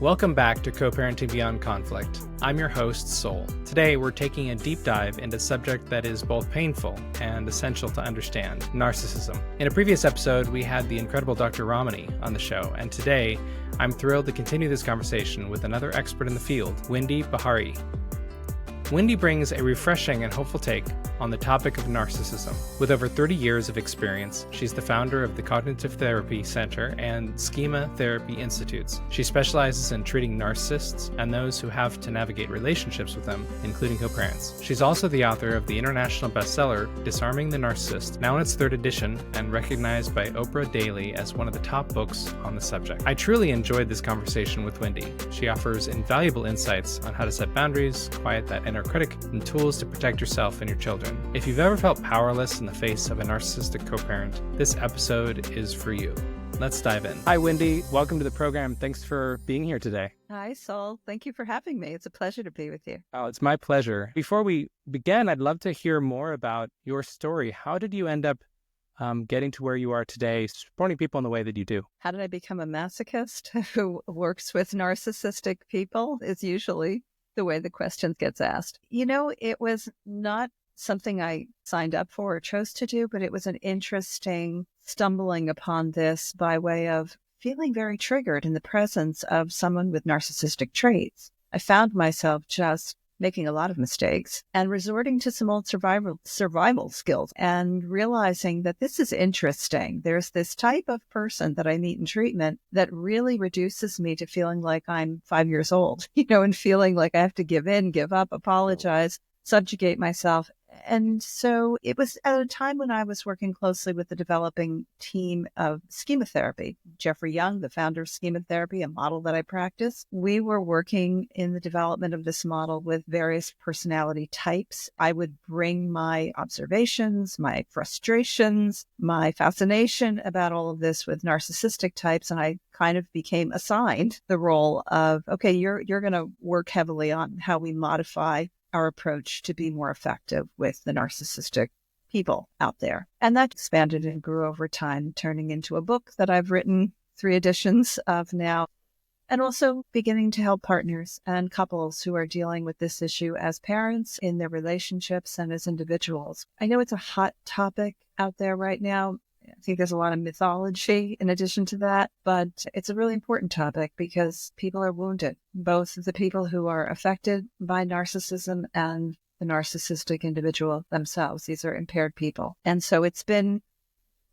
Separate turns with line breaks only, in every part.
Welcome back to Coparenting Beyond Conflict. I'm your host, Sol. Today, we're taking a deep dive into a subject that is both painful and essential to understand, narcissism. In a previous episode, we had the incredible Dr. Ramani on the show, and today, I'm thrilled to continue this conversation with another expert in the field, Wendy Behary. Wendy brings a refreshing and hopeful take on the topic of narcissism. With over 30 years of experience, she's the founder of the Cognitive Therapy Center and Schema Therapy Institutes. She specializes in treating narcissists and those who have to navigate relationships with them, including co-parents. She's also the author of the international bestseller, Disarming the Narcissist, now in its third edition and recognized by Oprah Daily as one of the top books on the subject. I truly enjoyed this conversation with Wendy. She offers invaluable insights on how to set boundaries, quiet that inner critic, and tools to protect yourself and your children. If you've ever felt powerless in the face of a narcissistic co-parent, this episode is for you. Let's dive in. Hi, Wendy. Welcome to the program. Thanks for being here today.
Hi, Sol. Thank you for having me. It's a pleasure to be with you.
Oh, it's my pleasure. Before we begin, I'd love to hear more about your story. How did you end up getting to where you are today, supporting people in the way that you do?
How did I become a masochist who works with narcissistic people is usually the way the question gets asked. You know, it was not something I signed up for or chose to do, but it was an interesting stumbling upon this by way of feeling very triggered in the presence of someone with narcissistic traits. I found myself just making a lot of mistakes and resorting to some old survival skills and realizing that this is interesting. There's this type of person that I meet in treatment that really reduces me to feeling like I'm 5 years old, and feeling like I have to give in, give up, apologize, subjugate myself. And so it was at a time when I was working closely with the developing team of schema therapy. Jeffrey Young, the founder of schema therapy, a model that I practice. We were working in the development of this model with various personality types. I would bring my observations, my frustrations, my fascination about all of this with narcissistic types, and I kind of became assigned the role of, okay, you're going to work heavily on how we modify our approach to be more effective with the narcissistic people out there. And that expanded and grew over time, turning into a book that I've written 3 editions of now, and also beginning to help partners and couples who are dealing with this issue as parents in their relationships and as individuals. I know it's a hot topic out there right now. I think there's a lot of mythology in addition to that, but it's a really important topic because people are wounded, both the people who are affected by narcissism and the narcissistic individual themselves. These are impaired people. And so it's been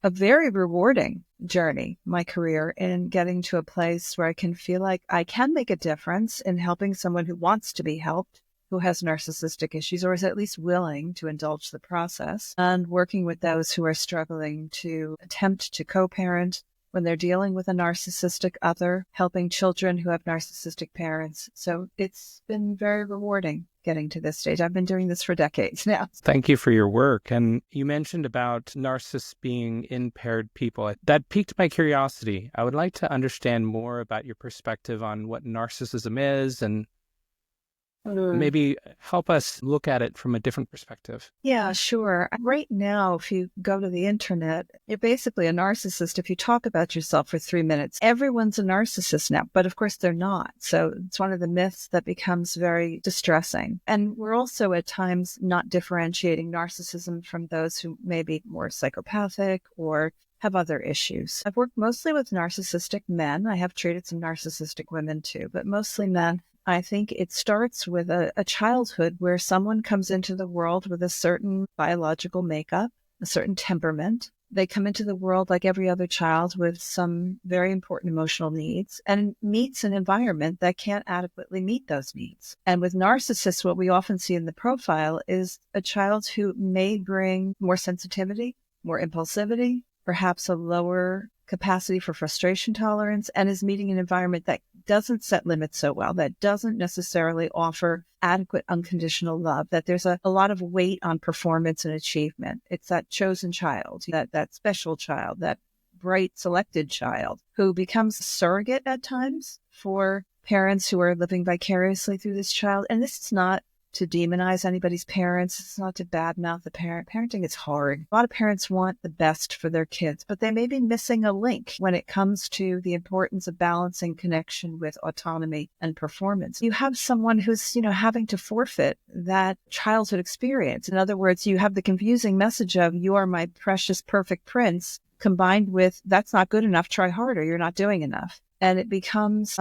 a very rewarding journey, my career, in getting to a place where I can feel like I can make a difference in helping someone who wants to be helped, who has narcissistic issues, or is at least willing to indulge the process, and working with those who are struggling to attempt to co-parent when they're dealing with a narcissistic other, helping children who have narcissistic parents. So it's been very rewarding getting to this stage. I've been doing this for decades now.
Thank you for your work. And you mentioned about narcissists being impaired people. That piqued my curiosity. I would like to understand more about your perspective on what narcissism is and maybe help us look at it from a different perspective.
Yeah, sure. Right now, if you go to the internet, you're basically a narcissist. If you talk about yourself for 3 minutes, everyone's a narcissist now, but of course they're not. So it's one of the myths that becomes very distressing. And we're also at times not differentiating narcissism from those who may be more psychopathic or have other issues. I've worked mostly with narcissistic men. I have treated some narcissistic women too, but mostly men. I think it starts with a childhood where someone comes into the world with a certain biological makeup, a certain temperament. They come into the world like every other child with some very important emotional needs and meets an environment that can't adequately meet those needs. And with narcissists, what we often see in the profile is a child who may bring more sensitivity, more impulsivity, perhaps a lower capacity for frustration tolerance, and is meeting an environment that doesn't set limits so well, that doesn't necessarily offer adequate unconditional love, that there's a lot of weight on performance and achievement. It's that chosen child, that special child, that bright selected child who becomes a surrogate at times for parents who are living vicariously through this child. And this is not to demonize anybody's parents. It's not to badmouth the parent. Parenting is hard. A lot of parents want the best for their kids, but they may be missing a link when it comes to the importance of balancing connection with autonomy and performance. You have someone who's, having to forfeit that childhood experience. In other words, you have the confusing message of "you are my precious, perfect prince," combined with "that's not good enough, try harder, you're not doing enough." And it becomes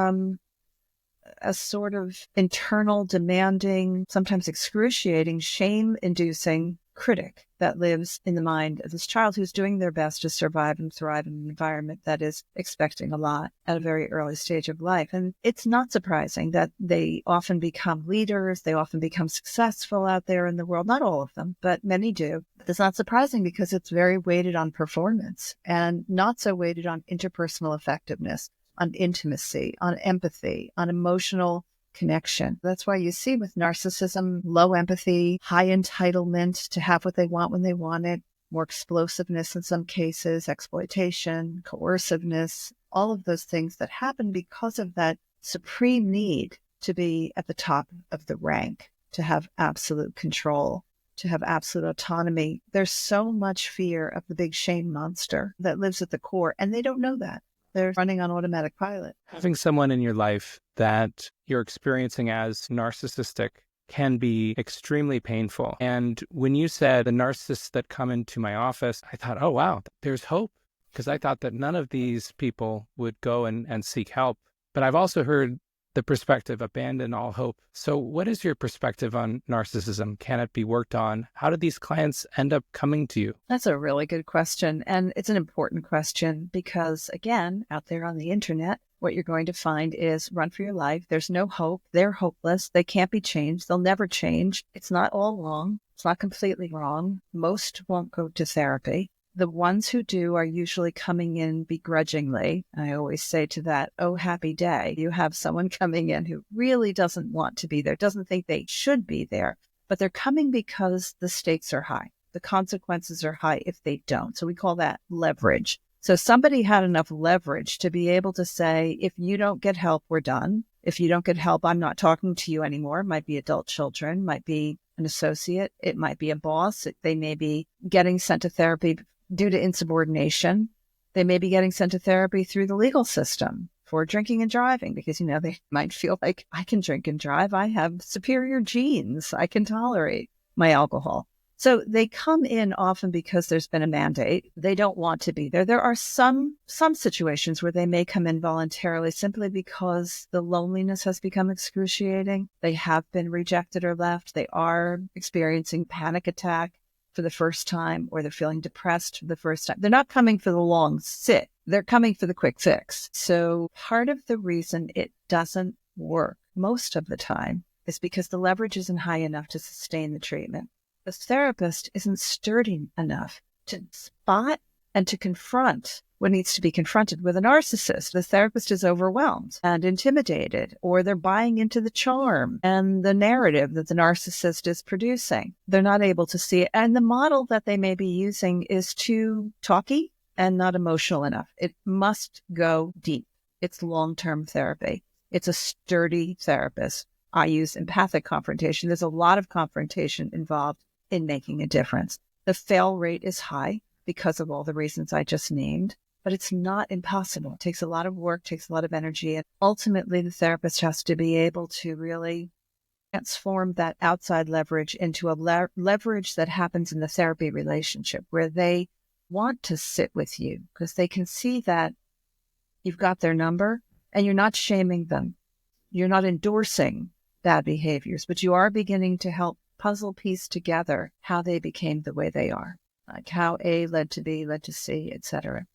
a sort of internal, demanding, sometimes excruciating, shame-inducing critic that lives in the mind of this child who's doing their best to survive and thrive in an environment that is expecting a lot at a very early stage of life. And it's not surprising that they often become leaders. They often become successful out there in the world. Not all of them, but many do. It's not surprising because it's very weighted on performance and not so weighted on interpersonal effectiveness, on intimacy, on empathy, on emotional connection. That's why you see with narcissism, low empathy, high entitlement to have what they want when they want it, more explosiveness in some cases, exploitation, coerciveness, all of those things that happen because of that supreme need to be at the top of the rank, to have absolute control, to have absolute autonomy. There's so much fear of the big shame monster that lives at the core, and they don't know that. They're running on automatic pilot.
Having someone in your life that you're experiencing as narcissistic can be extremely painful. And when you said the narcissists that come into my office, I thought, oh, wow, there's hope. Because I thought that none of these people would go and seek help. But I've also heard the perspective, abandon all hope. So what is your perspective on narcissism? Can it be worked on? How do these clients end up coming to you?
That's a really good question. And it's an important question because, again, out there on the internet, what you're going to find is run for your life. There's no hope. They're hopeless. They can't be changed. They'll never change. It's not all wrong. It's not completely wrong. Most won't go to therapy. The ones who do are usually coming in begrudgingly. I always say to that, oh, happy day. You have someone coming in who really doesn't want to be there, doesn't think they should be there, but they're coming because the stakes are high. The consequences are high if they don't. So we call that leverage. So somebody had enough leverage to be able to say, if you don't get help, we're done. If you don't get help, I'm not talking to you anymore. It might be adult children, might be an associate. It might be a boss. They may be getting sent to therapy due to insubordination. They may be getting sent to therapy through the legal system for drinking and driving because, they might feel like I can drink and drive. I have superior genes. I can tolerate my alcohol. So they come in often because there's been a mandate. They don't want to be there. There are some situations where they may come in voluntarily simply because the loneliness has become excruciating. They have been rejected or left. They are experiencing panic attack for the first time, or they're feeling depressed for the first time. They're not coming for the long sit. They're coming for the quick fix. So part of the reason it doesn't work most of the time is because the leverage isn't high enough to sustain the treatment. The therapist isn't sturdy enough to spot and to confront what needs to be confronted with a narcissist. The therapist is overwhelmed and intimidated, or they're buying into the charm and the narrative that the narcissist is producing. They're not able to see it. And the model that they may be using is too talky and not emotional enough. It must go deep. It's long-term therapy. It's a sturdy therapist. I use empathic confrontation. There's a lot of confrontation involved in making a difference. The fail rate is high because of all the reasons I just named. But it's not impossible. It takes a lot of work, takes a lot of energy. And ultimately, the therapist has to be able to really transform that outside leverage into a leverage that happens in the therapy relationship where they want to sit with you because they can see that you've got their number and you're not shaming them. You're not endorsing bad behaviors, but you are beginning to help puzzle piece together how they became the way they are, like how A led to B, led to C, etc.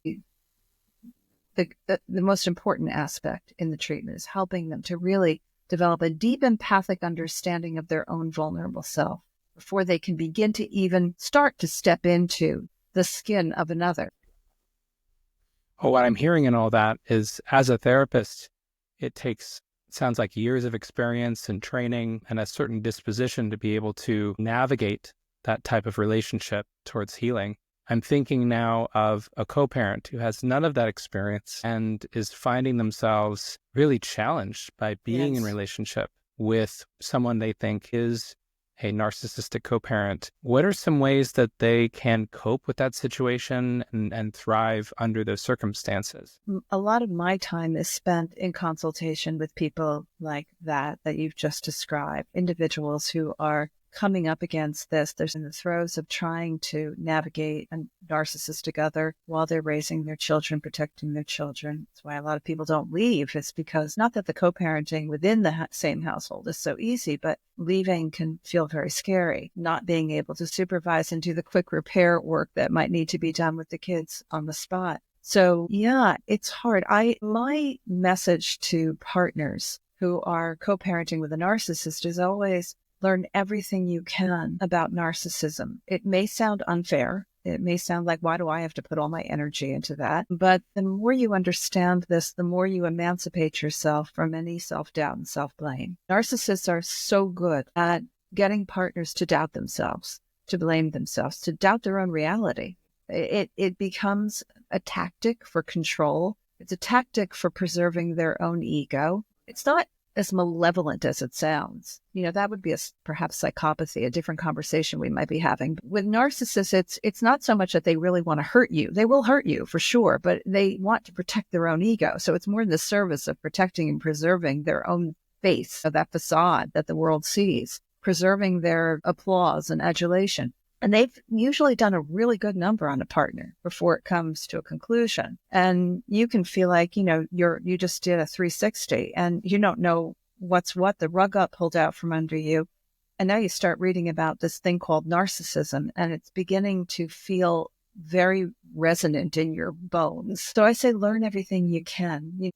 The most important aspect in the treatment is helping them to really develop a deep empathic understanding of their own vulnerable self before they can begin to even start to step into the skin of another.
Well, what I'm hearing in all that is, as a therapist, it sounds like years of experience and training and a certain disposition to be able to navigate that type of relationship towards healing. I'm thinking now of a co-parent who has none of that experience and is finding themselves really challenged by being in relationship with someone they think is a narcissistic co-parent, what are some ways that they can cope with that situation and thrive under those circumstances?
A lot of my time is spent in consultation with people like that you've just described, individuals who are coming up against this. They're in the throes of trying to navigate a narcissistic other while they're raising their children, protecting their children. That's why a lot of people don't leave. It's because not that the co-parenting within the same household is so easy, but leaving can feel very scary. Not being able to supervise and do the quick repair work that might need to be done with the kids on the spot. So yeah, it's hard. My message to partners who are co-parenting with a narcissist is always learn everything you can about narcissism. It may sound unfair. It may sound like, why do I have to put all my energy into that? But the more you understand this, the more you emancipate yourself from any self-doubt and self-blame. Narcissists are so good at getting partners to doubt themselves, to blame themselves, to doubt their own reality. It becomes a tactic for control. It's a tactic for preserving their own ego. It's not as malevolent as it sounds. That would be perhaps psychopathy, a different conversation we might be having. With narcissists, it's not so much that they really want to hurt you. They will hurt you for sure, but they want to protect their own ego. So it's more in the service of protecting and preserving their own face, of that facade that the world sees, preserving their applause and adulation. And they've usually done a really good number on a partner before it comes to a conclusion. And you can feel like, you just did a 360 and you don't know what's what, the rug got pulled out from under you. And now you start reading about this thing called narcissism, and it's beginning to feel very resonant in your bones. So I say, learn everything you can.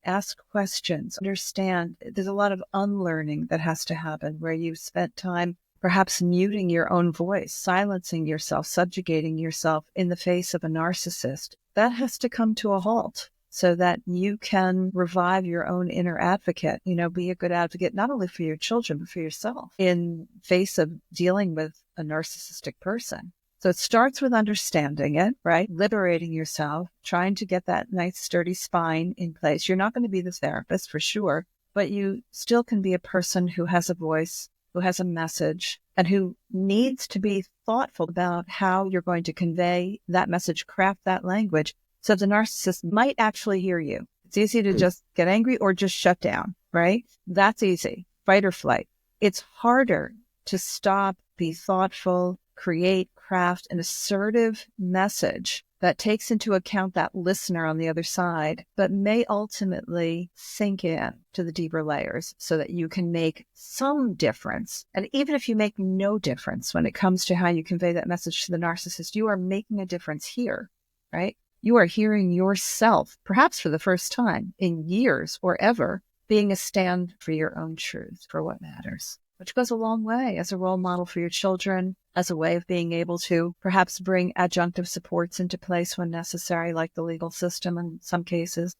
Ask questions, understand. There's a lot of unlearning that has to happen where you've spent time perhaps muting your own voice, silencing yourself, subjugating yourself in the face of a narcissist. That has to come to a halt so that you can revive your own inner advocate, be a good advocate, not only for your children, but for yourself in face of dealing with a narcissistic person. So it starts with understanding it, right? Liberating yourself, trying to get that nice sturdy spine in place. You're not going to be the therapist for sure, but you still can be a person who has a voice, who has a message, and who needs to be thoughtful about how you're going to convey that message, craft that language, so the narcissist might actually hear you. It's easy to just get angry or just shut down, right? That's easy. Fight or flight. It's harder to stop, be thoughtful, create, craft an assertive message that takes into account that listener on the other side, but may ultimately sink in to the deeper layers so that you can make some difference. And even if you make no difference when it comes to how you convey that message to the narcissist, you are making a difference here, right? You are hearing yourself, perhaps for the first time in years or ever, being a stand for your own truth, for what matters, which goes a long way as a role model for your children, as a way of being able to perhaps bring adjunctive supports into place when necessary, like the legal system in some cases.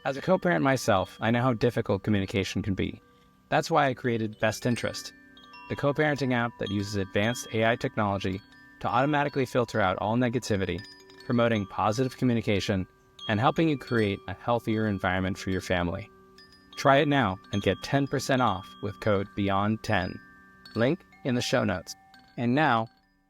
As a co-parent myself, I know how difficult communication can be. That's why I created BestInterest, the co-parenting app that uses advanced AI technology to automatically filter out all negativity, promoting positive communication and helping you create a healthier environment for your family. Try it now and get 10% off with code BEYOND10. Link in the show notes. And now,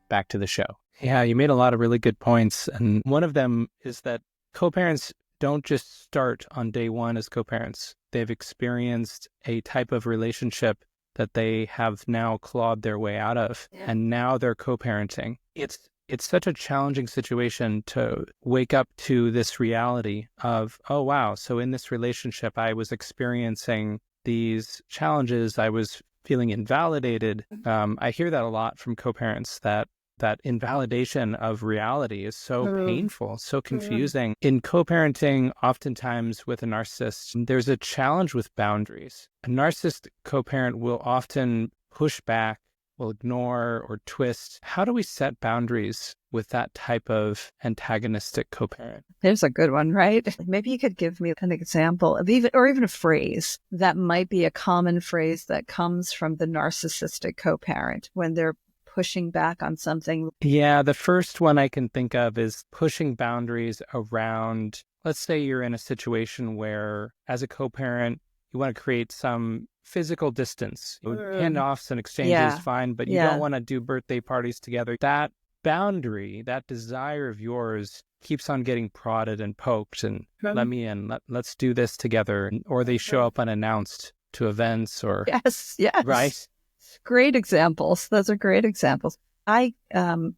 back to the show. Yeah, you made a lot of really good points. And one of them is that co-parents don't just start on day one as co-parents. They've experienced a type of relationship that they have now clawed their way out of. And now they're co-parenting. It's such a challenging situation to wake up to this reality of, oh, wow, so in this relationship, I was experiencing these challenges. I was feeling invalidated. I hear that a lot from co-parents, that invalidation of reality is so painful, so confusing. In co-parenting, oftentimes with a narcissist, there's a challenge with boundaries. A narcissist co-parent will often push back, will ignore or twist. How do we set boundaries with that type of antagonistic co-parent?
There's a good one, right? Maybe you could give me an example of even a phrase that might be a common phrase that comes from the narcissistic co-parent when they're pushing back on something.
Yeah, the first one I can think of is pushing boundaries around, let's say you're in a situation where as a co-parent, You want to create some physical distance. Handoffs and exchanges,
Yeah.
fine, but you don't want to do birthday parties together. That boundary, that desire of yours keeps on getting prodded and poked and let me in, let's do this together. Or they show up unannounced to events or...
Yes.
Right?
Great examples. Those are great examples. I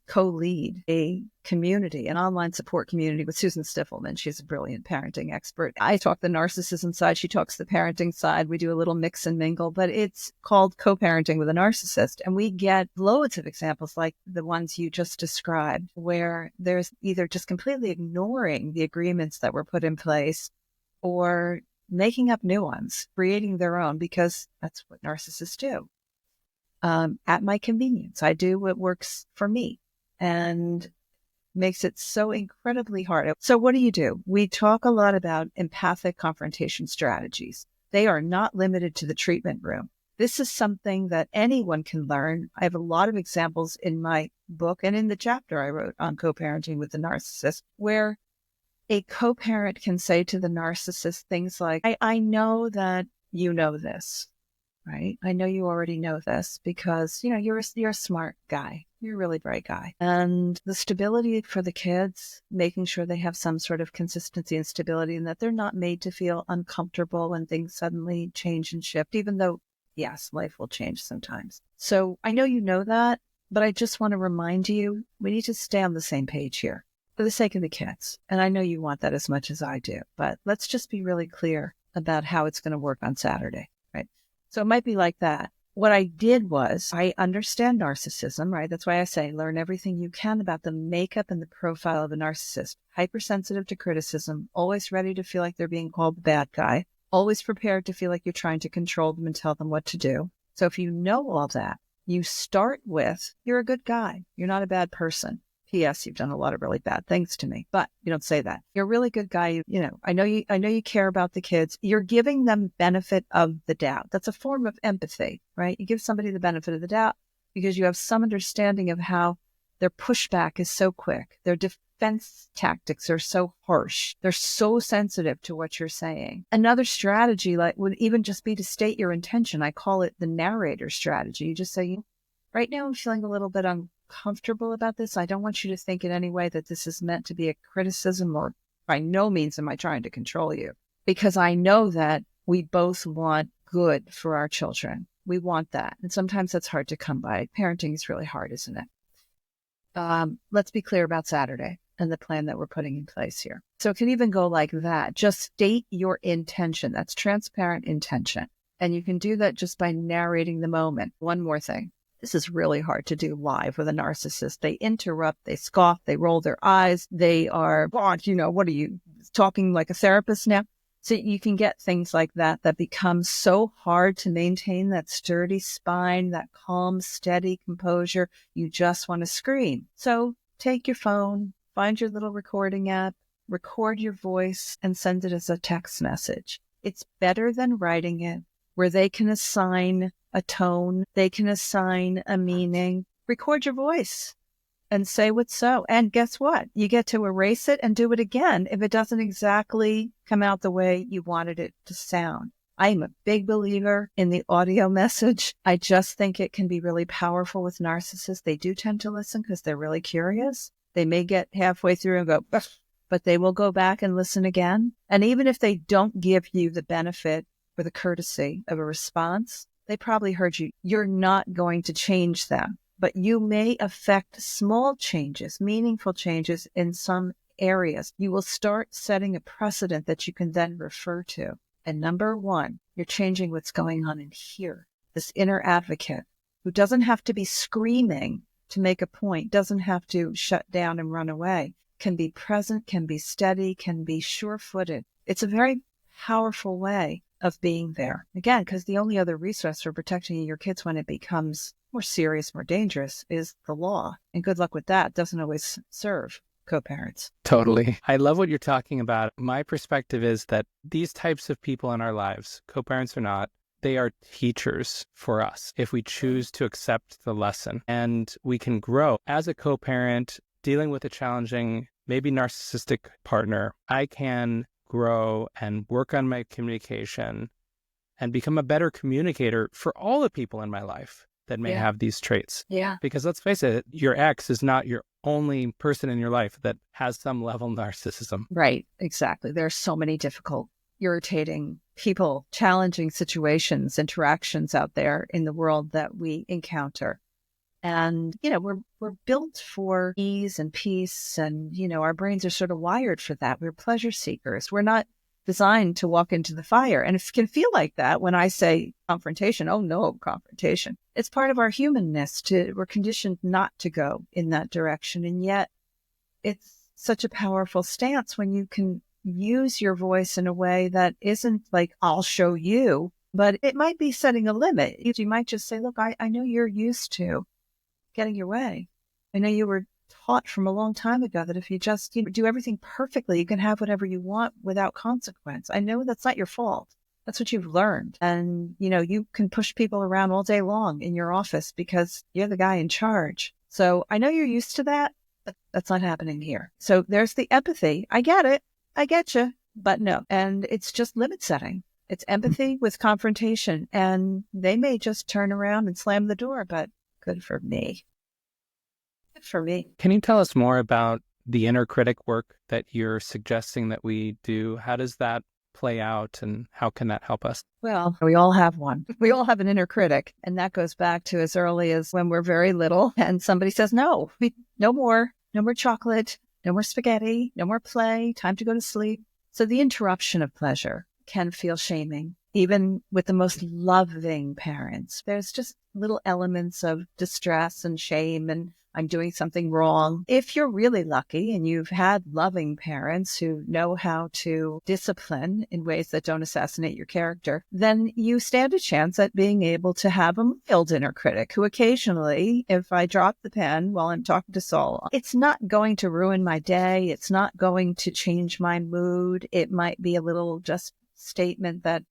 co-lead a community, an online support community with Susan Stiffelman. She's a brilliant parenting expert. I talk the narcissism side. She talks the parenting side. We do a little mix and mingle, but it's called Coparenting with a Narcissist. And we get loads of examples like the ones you just described, where there's either just completely ignoring the agreements that were put in place or making up new ones, creating their own, because that's what narcissists do. At my convenience. I do what works for me and makes it so incredibly hard. So what do? We talk a lot about empathic confrontation strategies. They are not limited to the treatment room. This is something that anyone can learn. I have a lot of examples in my book and in the chapter I wrote on co-parenting with the narcissist, where a co-parent can say to the narcissist things like, I know that you know this. Right? I know you already know this because, you're a smart guy. You're a really bright guy. And the stability for the kids, making sure they have some sort of consistency and stability and that they're not made to feel uncomfortable when things suddenly change and shift, even though, yes, life will change sometimes. So I know you know that, but I just want to remind you, we need to stay on the same page here for the sake of the kids. And I know you want that as much as I do, but let's just be really clear about how it's going to work on Saturday. So it might be like that. What I did was I understand narcissism, right? That's why I say learn everything you can about the makeup and the profile of a narcissist. Hypersensitive to criticism, always ready to feel like they're being called the bad guy, always prepared to feel like you're trying to control them and tell them what to do. So if you know all that, you start with, you're a good guy. You're not a bad person. P.S. You've done a lot of really bad things to me, but you don't say that. You're a really good guy. I know you care about the kids. You're giving them benefit of the doubt. That's a form of empathy, right? You give somebody the benefit of the doubt because you have some understanding of how their pushback is so quick. Their defense tactics are so harsh. They're so sensitive to what you're saying. Another strategy would even just be to state your intention. I call it the narrator strategy. You just say, right now I'm feeling a little bit uncomfortable about this. I don't want you to think in any way that this is meant to be a criticism, or by no means am I trying to control you, because I know that we both want good for our children. We want that. And sometimes that's hard to come by. Parenting is really hard, isn't it? Let's be clear about Saturday and the plan that we're putting in place here. So it can even go like that. Just state your intention. That's transparent intention. And you can do that just by narrating the moment. One more thing. This is really hard to do live with a narcissist. They interrupt, they scoff, they roll their eyes. They are, what are you talking like a therapist now? So you can get things like that become so hard to maintain that sturdy spine, that calm, steady composure. You just want to scream. So take your phone, find your little recording app, record your voice and send it as a text message. It's better than writing it, where they can assign a tone, they can assign a meaning. Record your voice and say what's so. And guess what? You get to erase it and do it again if it doesn't exactly come out the way you wanted it to sound. I am a big believer in the audio message. I just think it can be really powerful with narcissists. They do tend to listen because they're really curious. They may get halfway through and go, ugh, but they will go back and listen again. And even if they don't give you the benefit or the courtesy of a response, they probably heard you. You're not going to change them, but you may affect small changes, meaningful changes in some areas. You will start setting a precedent that you can then refer to. And number one, you're changing what's going on in here. This inner advocate who doesn't have to be screaming to make a point, doesn't have to shut down and run away, can be present, can be steady, can be sure-footed. It's a very powerful way of being there. Again, because the only other resource for protecting your kids when it becomes more serious, more dangerous is the law. And good luck with that. Doesn't always serve co-parents.
Totally. I love what you're talking about. My perspective is that these types of people in our lives, co-parents or not, they are teachers for us if we choose to accept the lesson. And we can grow. As a co-parent dealing with a challenging, maybe narcissistic partner, I can grow and work on my communication and become a better communicator for all the people in my life that may have these traits.
Yeah.
Because let's face it, your ex is not your only person in your life that has some level of narcissism.
Right. Exactly. There are so many difficult, irritating people, challenging situations, interactions out there in the world that we encounter. And, we're built for ease and peace. And, our brains are sort of wired for that. We're pleasure seekers. We're not designed to walk into the fire. And it can feel like that when I say confrontation. Oh, no, confrontation. It's part of our humanness. We're conditioned not to go in that direction. And yet it's such a powerful stance when you can use your voice in a way that isn't like, I'll show you, but it might be setting a limit. You might just say, look, I know you're used to getting your way. I know you were taught from a long time ago that if you just do everything perfectly, you can have whatever you want without consequence. I know that's not your fault. That's what you've learned. And, you can push people around all day long in your office because you're the guy in charge. So I know you're used to that, but that's not happening here. So there's the empathy. I get it. I get you, but no. And it's just limit setting. It's empathy with confrontation. And they may just turn around and slam the door, but good for me. Good for me.
Can you tell us more about the inner critic work that you're suggesting that we do? How does that play out and how can that help us?
Well, we all have one. We all have an inner critic. And that goes back to as early as when we're very little and somebody says, no more chocolate, no more spaghetti, no more play, time to go to sleep. So the interruption of pleasure can feel shaming, even with the most loving parents. There's just little elements of distress and shame and I'm doing something wrong. If you're really lucky and you've had loving parents who know how to discipline in ways that don't assassinate your character, then you stand a chance at being able to have a mild inner critic who occasionally, if I drop the pen while I'm talking to Saul, it's not going to ruin my day. It's not going to change my mood. It might be a little just statement that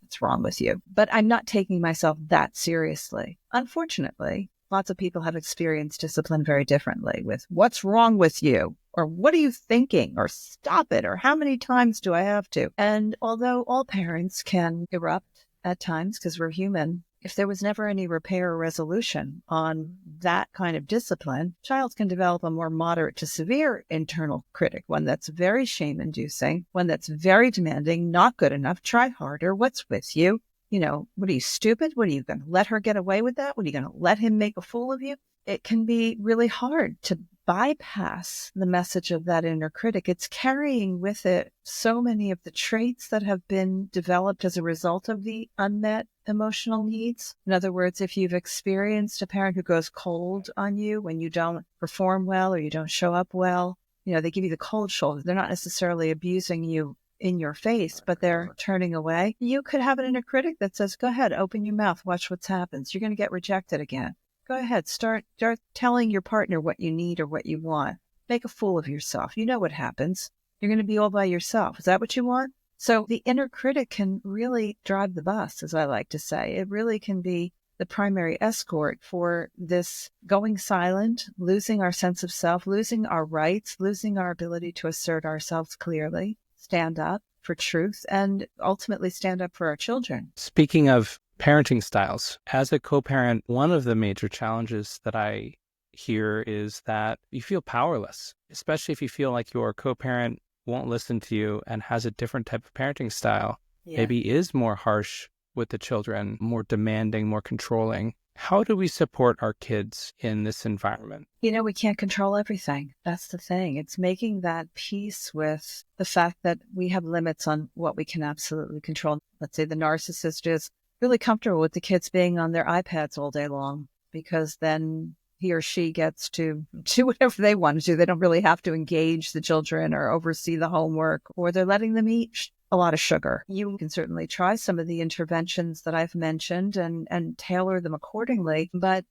what's wrong with you, but I'm not taking myself that seriously. Unfortunately, lots of people have experienced discipline very differently with what's wrong with you or what are you thinking or stop it or how many times do I have to? And although all parents can erupt at times because we're human, if there was never any repair or resolution on that kind of discipline, child can develop a more moderate to severe internal critic, one that's very shame-inducing, one that's very demanding, not good enough, try harder, what's with you? What are you, stupid? What are you going to let her get away with that? What are you going to let him make a fool of you? It can be really hard to bypass the message of that inner critic. It's carrying with it so many of the traits that have been developed as a result of the unmet emotional needs. In other words, if you've experienced a parent who goes cold on you when you don't perform well or you don't show up well, they give you the cold shoulder. They're not necessarily abusing you in your face, but they're turning away. You could have an inner critic that says, go ahead, open your mouth, watch what happens. You're going to get rejected again. Go ahead, start telling your partner what you need or what you want. Make a fool of yourself. You know what happens. You're going to be all by yourself. Is that what you want? So the inner critic can really drive the bus, as I like to say. It really can be the primary escort for this going silent, losing our sense of self, losing our rights, losing our ability to assert ourselves clearly, stand up for truth, and ultimately stand up for our children.
Speaking of parenting styles, as a co-parent, one of the major challenges that I hear is that you feel powerless, especially if you feel like your co-parent won't listen to you and has a different type of parenting style, maybe is more harsh with the children, more demanding, more controlling. How do we support our kids in this environment?
We can't control everything. That's the thing. It's making that peace with the fact that we have limits on what we can absolutely control. Let's say the narcissist is really comfortable with the kids being on their iPads all day long because then he or she gets to do whatever they want to do. They don't really have to engage the children or oversee the homework, or they're letting them eat a lot of sugar. You can certainly try some of the interventions that I've mentioned and tailor them accordingly. But,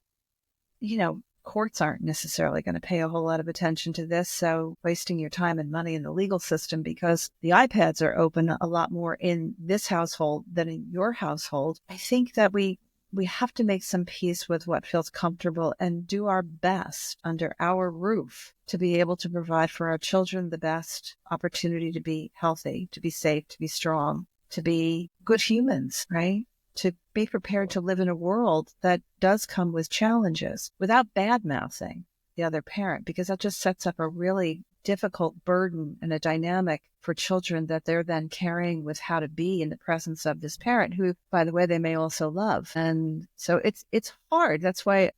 courts aren't necessarily going to pay a whole lot of attention to this. So wasting your time and money in the legal system because the iPads are open a lot more in this household than in your household. I think that we have to make some peace with what feels comfortable and do our best under our roof to be able to provide for our children the best opportunity to be healthy, to be safe, to be strong, to be good humans, right? To be prepared to live in a world that does come with challenges without bad-mouthing the other parent, because that just sets up a really difficult burden and a dynamic for children that they're then carrying with how to be in the presence of this parent who, by the way, they may also love. And so it's hard. That's why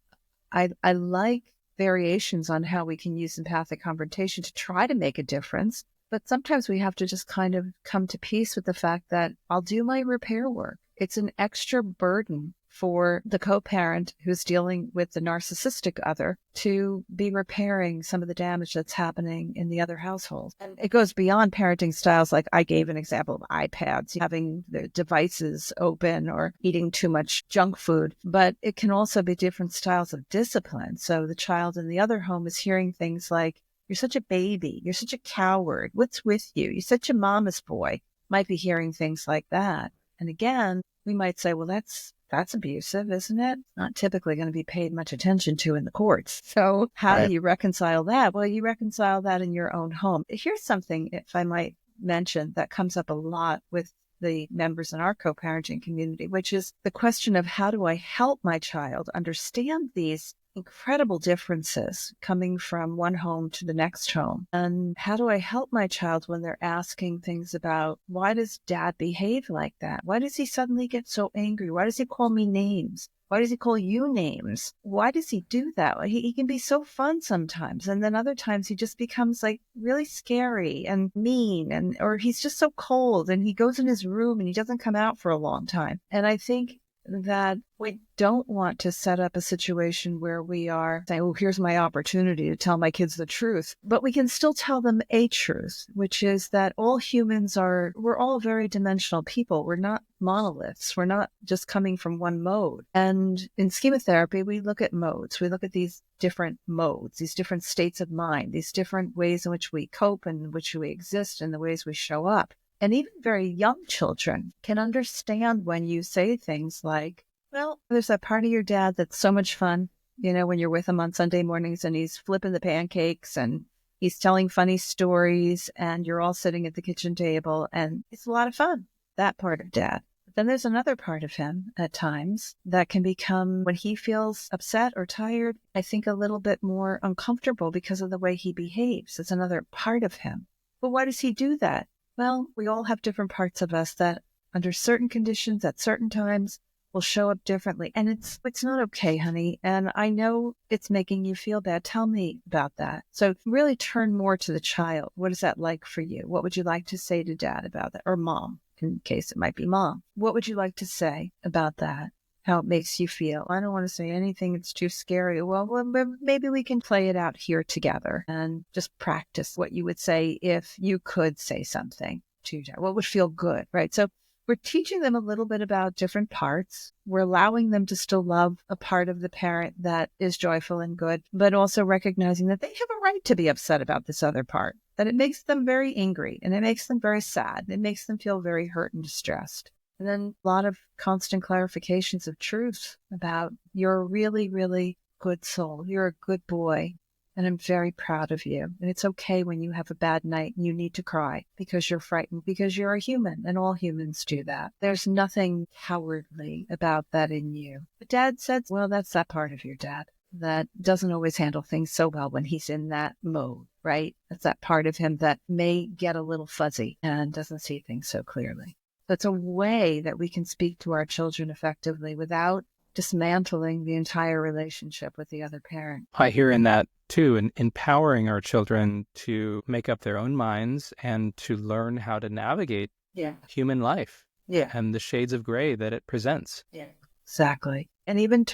I like variations on how we can use empathic confrontation to try to make a difference. But sometimes we have to just kind of come to peace with the fact that I'll do my repair work. It's an extra burden for the co-parent who's dealing with the narcissistic other to be repairing some of the damage that's happening in the other household. And it goes beyond parenting styles. Like I gave an example of iPads, having the devices open or eating too much junk food, but it can also be different styles of discipline. So the child in the other home is hearing things like, "You're such a baby. You're such a coward. What's with you? You're such a mama's boy." Might be hearing things like that. And again, we might say, well, that's abusive, isn't it? Not typically going to be paid much attention to in the courts. So how do you reconcile that? Well, you reconcile that in your own home. Here's something, if I might mention, that comes up a lot with the members in our co-parenting community, which is the question of how do I help my child understand these incredible differences coming from one home to the next home? And how do I help my child when they're asking things about, why does dad behave like that? Why does he suddenly get so angry? Why does he call me names? Why does he call you names? Why does he do that? He can be so fun sometimes. And then other times he just becomes like really scary and mean, or he's just so cold and he goes in his room and he doesn't come out for a long time. And I think that we don't want to set up a situation where we are saying, oh, here's my opportunity to tell my kids the truth. But we can still tell them a truth, which is that all humans we're all very dimensional people. We're not monoliths. We're not just coming from one mode. And in schema therapy, we look at modes. We look at these different modes, these different states of mind, these different ways in which we cope and in which we exist and the ways we show up. And even very young children can understand when you say things like, well, there's that part of your dad that's so much fun, when you're with him on Sunday mornings and he's flipping the pancakes and he's telling funny stories and you're all sitting at the kitchen table and it's a lot of fun, that part of dad. But then there's another part of him at times that can become, when he feels upset or tired, I think a little bit more uncomfortable because of the way he behaves. It's another part of him. But why does he do that? Well, we all have different parts of us that under certain conditions at certain times will show up differently. And it's not okay, honey. And I know it's making you feel bad. Tell me about that. So really turn more to the child. What is that like for you? What would you like to say to dad about that? Or mom, in case it might be mom. What would you like to say about that? How it makes you feel. I don't want to say anything that's too scary. Well, maybe we can play it out here together and just practice what you would say if you could say something to dad. What would feel good, right? So we're teaching them a little bit about different parts. We're allowing them to still love a part of the parent that is joyful and good, but also recognizing that they have a right to be upset about this other part, that it makes them very angry and it makes them very sad. It makes them feel very hurt and distressed. And then a lot of constant clarifications of truth about, you're a really, really good soul. You're a good boy. And I'm very proud of you. And it's okay when you have a bad night and you need to cry because you're frightened, because you're a human and all humans do that. There's nothing cowardly about that in you. But dad said, well, that's that part of your dad that doesn't always handle things so well when he's in that mode, right? That's that part of him that may get a little fuzzy and doesn't see things so clearly. That's a way that we can speak to our children effectively without dismantling the entire relationship with the other parent.
I hear in that too, and empowering our children to make up their own minds and to learn how to navigate human life and the shades of gray that it presents.
Yeah, exactly. And even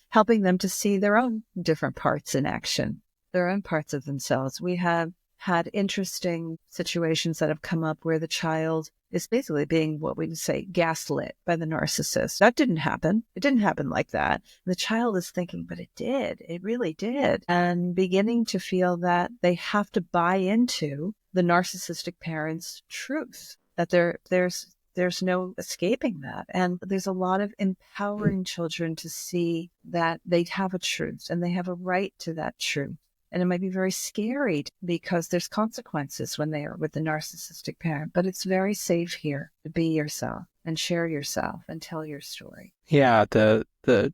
helping them to see their own different parts in action, their own parts of themselves. We have had interesting situations that have come up where the child is basically being, what we would say, gaslit by the narcissist. That didn't happen. It didn't happen like that. The child is thinking, but it did. It really did. And beginning to feel that they have to buy into the narcissistic parent's truth, that there's no escaping that. And there's a lot of empowering children to see that they have a truth and they have a right to that truth. And it might be very scary because there's consequences when they are with the narcissistic parent, but it's very safe here to be yourself and share yourself and tell your story.
Yeah, the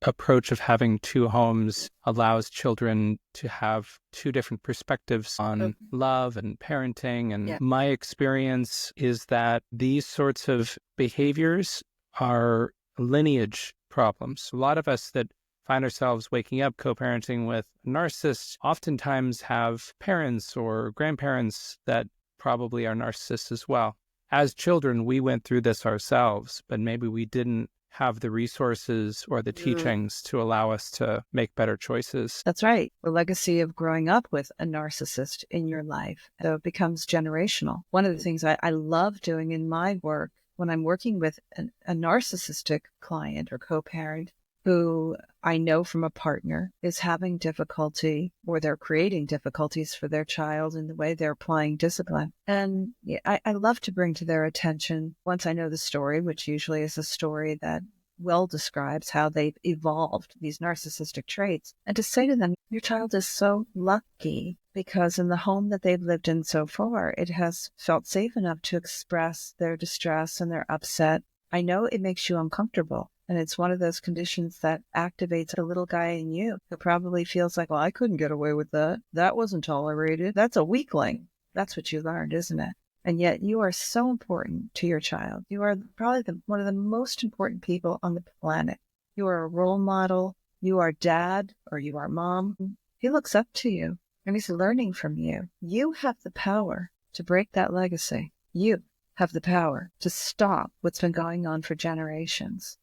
approach of having two homes allows children to have two different perspectives on love and parenting. And my experience is that these sorts of behaviors are lineage problems. A lot of us that find ourselves waking up co-parenting with narcissists oftentimes have parents or grandparents that probably are narcissists as well. As children, we went through this ourselves, but maybe we didn't have the resources or the teachings to allow us to make better choices.
That's right. The legacy of growing up with a narcissist in your life. So it becomes generational. One of the things I love doing in my work when I'm working with a narcissistic client or co-parent who I know from a partner is having difficulty or they're creating difficulties for their child in the way they're applying discipline. And I love to bring to their attention, once I know the story, which usually is a story that well describes how they've evolved these narcissistic traits, and to say to them, your child is so lucky because in the home that they've lived in so far, it has felt safe enough to express their distress and their upset. I know it makes you uncomfortable. And it's one of those conditions that activates a little guy in you who probably feels like, well, I couldn't get away with that. That wasn't tolerated. That's a weakling. That's what you learned, isn't it? And yet you are so important to your child. You are probably one of the most important people on the planet. You are a role model. You are dad or you are mom. He looks up to you and he's learning from you. You have the power to break that legacy. You have the power to stop what's been going on for generations.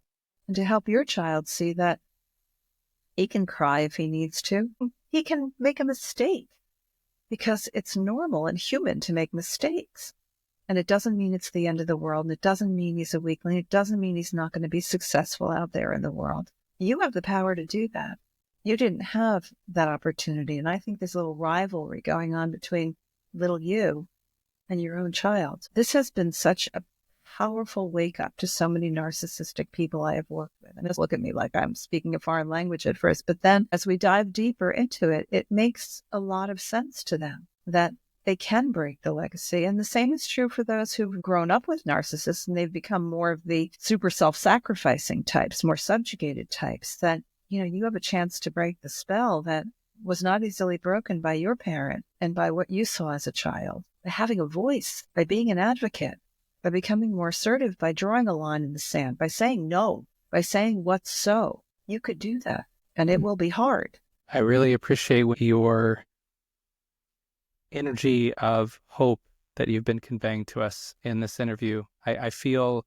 And to help your child see that he can cry if he needs to. He can make a mistake because it's normal and human to make mistakes. And it doesn't mean it's the end of the world. And it doesn't mean he's a weakling. It doesn't mean he's not going to be successful out there in the world. You have the power to do that. You didn't have that opportunity. And I think there's a little rivalry going on between little you and your own child. This has been such a powerful wake up to so many narcissistic people I have worked with. And just look at me like I'm speaking a foreign language at first. But then as we dive deeper into it, it makes a lot of sense to them that they can break the legacy. And the same is true for those who've grown up with narcissists and they've become more of the super self-sacrificing types, more subjugated types, that, you have a chance to break the spell that was not easily broken by your parent and by what you saw as a child. By having a voice, by being an advocate, by becoming more assertive, by drawing a line in the sand, by saying no, by saying what's so. You could do that, and it will be hard.
I really appreciate your energy of hope that you've been conveying to us in this interview. I feel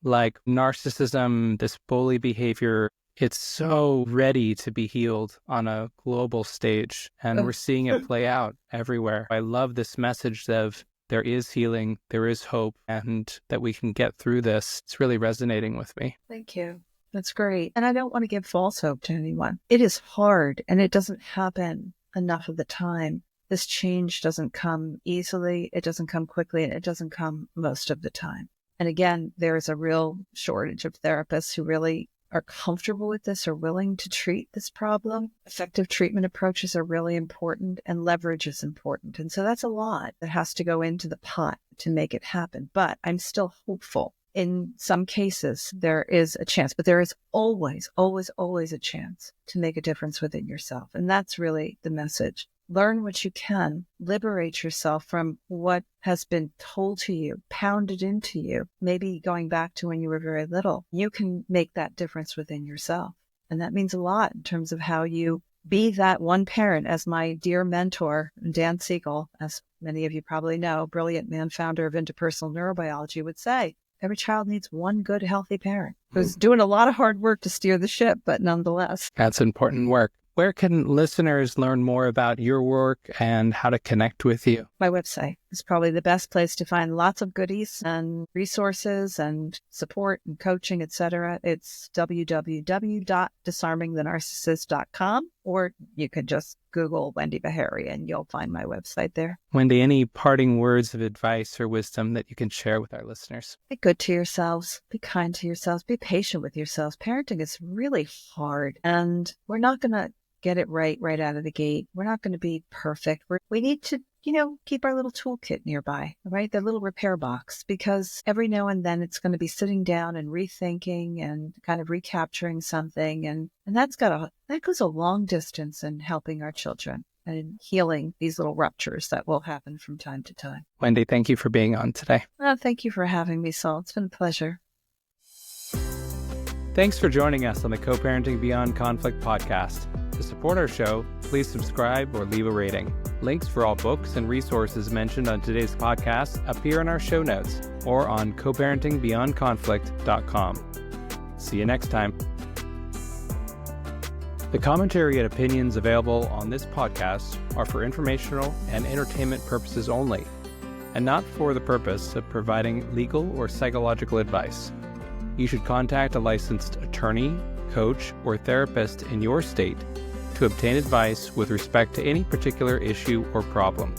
like narcissism, this bully behavior, it's so ready to be healed on a global stage, and we're seeing it play out everywhere. I love this message of there is healing, there is hope, and that we can get through this. It's really resonating with me.
Thank you. That's great. And I don't want to give false hope to anyone. It is hard, and it doesn't happen enough of the time. This change doesn't come easily, it doesn't come quickly, and it doesn't come most of the time. And again, there is a real shortage of therapists who really are comfortable with this or willing to treat this problem. Effective treatment approaches are really important, and leverage is important. And so that's a lot that has to go into the pot to make it happen. But I'm still hopeful. In some cases, there is a chance, but there is always, always, always a chance to make a difference within yourself. And that's really the message. Learn what you can, liberate yourself from what has been told to you, pounded into you, maybe going back to when you were very little. You can make that difference within yourself. And that means a lot in terms of how you be that one parent, as my dear mentor, Dan Siegel, as many of you probably know, brilliant man, founder of interpersonal neurobiology, would say, every child needs one good, healthy parent who's doing a lot of hard work to steer the ship, but nonetheless.
That's important work. Where can listeners learn more about your work and how to connect with you?
My website is probably the best place to find lots of goodies and resources and support and coaching, etc. It's www.disarmingthenarcissist.com, or you could just Google Wendy Behary and you'll find my website there.
Wendy, any parting words of advice or wisdom that you can share with our listeners?
Be good to yourselves. Be kind to yourselves. Be patient with yourselves. Parenting is really hard, and we're not going to get it right out of the gate. We're not going to be perfect. We need to, keep our little toolkit nearby, right? The little repair box, because every now and then it's going to be sitting down and rethinking and kind of recapturing something. And that goes a long distance in helping our children and healing these little ruptures that will happen from time to time.
Wendy, thank you for being on today.
Oh, thank you for having me, Saul. It's been a pleasure.
Thanks for joining us on the Co-Parenting Beyond Conflict podcast. To support our show, please subscribe or leave a rating. Links for all books and resources mentioned on today's podcast appear in our show notes or on coparentingbeyondconflict.com. See you next time. The commentary and opinions available on this podcast are for informational and entertainment purposes only, and not for the purpose of providing legal or psychological advice. You should contact a licensed attorney, coach, or therapist in your state to obtain advice with respect to any particular issue or problem.